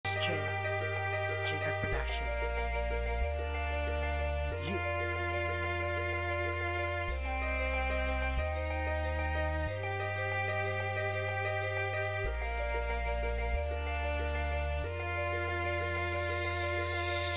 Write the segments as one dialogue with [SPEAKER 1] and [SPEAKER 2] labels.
[SPEAKER 1] JR Production. You.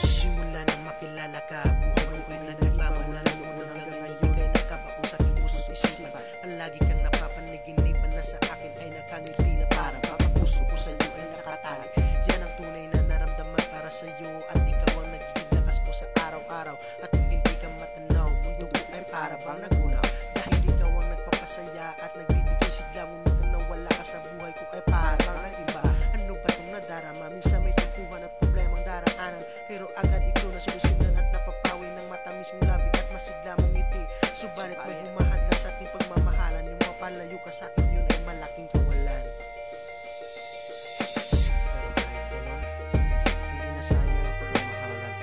[SPEAKER 1] Simula nang makilala ka, buhay ko'y nagbago na noon hanggang ngayon kay nakabako sa aking puso't isipan. Palagi kang napapanaginipan na sa akin ay nakangiti na parang puso ko sa iyo ay nakatali. Yan ang tunay na naramdaman para sa iyo at ikaw ang nagiging lakas ko sa araw-araw. At kung hindi ka matanaw, mundo ko ay para bang nagunaw. Dahil ikaw ang nagpapasaya at nagbibigay sigla, ngunit nang nawala ka sa buhay ko ay para bang nag-iba. Ano ba itong nadarama? Minsan may tampuhan at problemang daraanan, pero agad ito na solusyonan at napapawi ng matamis mong labi at masigla mong ngiti. Subalit may humahadla sa ating pagmamahalan, yung mapalayo ka sa akin, yun ay malaking kawalan. Pero kahit ganon, hindi na sayang ang pagmamahalan.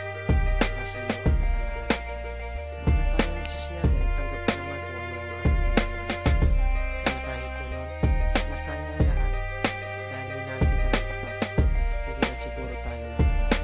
[SPEAKER 1] Nasa iyo ang nakalahat. Huwag na tayo magsisiya dahil tanggap ko naman kung ano ang aking kamalayan. Kaya kahit ganon, nasayang ang lahat dahil minahal kita ng tapat. Hindi na siguro tayo nalalaman.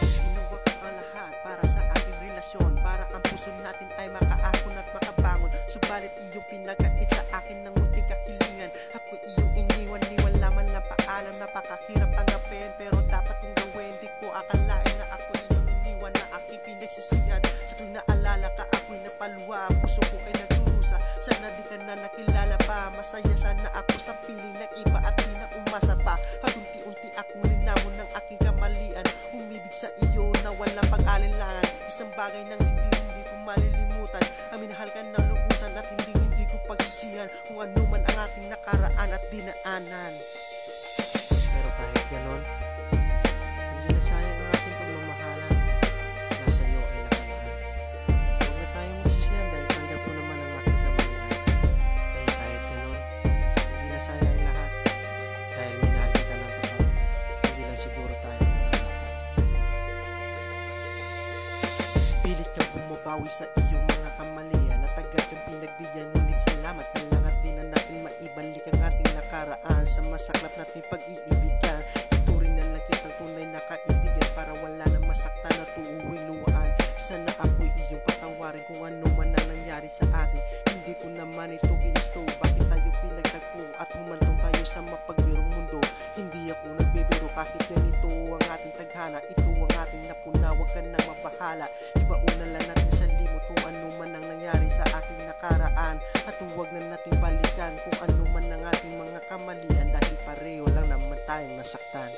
[SPEAKER 1] Ginawa ko ang lahat para sa ating relasyon, para ang puso natin ay makaahon at makabangon. Subalit iyong pinagkait sa akin ng munting kahilingan. Ako iyong iniwan, lamang lang paalam. Napakahirap tanggapin, pero dapat kong gawin. Di ko akalain na ako iyong iniwan na aking pinagsisihan. Sa tuwing naalala ka, ako'y napaluwa. Puso ko ay nagdurusa, sana di ka na nakilala pa. Masaya sana ako sa piling ng iba at di na umasa pa. At unti-unti akong linamon ng aking kamalian. Umibig sa iyo na walang pag-alinlangan. Isang bagay nang hindi ko malilimutan. Ang minahal ka ng lubusan at hindi ko pagsisihan kung ano man ang ating nakaraan at dinaanan. Pero kahit ganon, hindi na sayang ang ating pagmamahalan. Nasa iyo ay nakalaan. Huwag na tayong magsisihan dahil tanggap ko naman ang aking kamalian. Kaya kahit ganon, hindi na sayang lahat dahil minahal kita ng tapat. Hindi lang siguro tayo nalalaman. Pilit kang bumabawi sa iyong mga kamalian at agad kang pinagbigyan, ngunit salamat na lang at di na natin maibalik ang ating nakaraan. Sa masaklap natin pag-iibigan, ituring na lang kitang tunay na kaibigan para wala na masaktan at uuwing luwaan. Sana ako'y iyong patawarin kung ano man ang nangyari sa atin. Hindi ko naman ito ginusto, bakit tayo pinagtagpo at humantong tayo sa mapagbirong mundo. Hindi ako nagbibiro kahit ganito ang ating tadhana. Ito ang ating napuna, huwag ka nang mabahala. Ibauna lang natin sa limot kung ano man ang nangyari sa ating nakaraan. At huwag na nating balikan kung ano man ang ating mga kamalian, dahil pareho lang naman tayong nasaktan.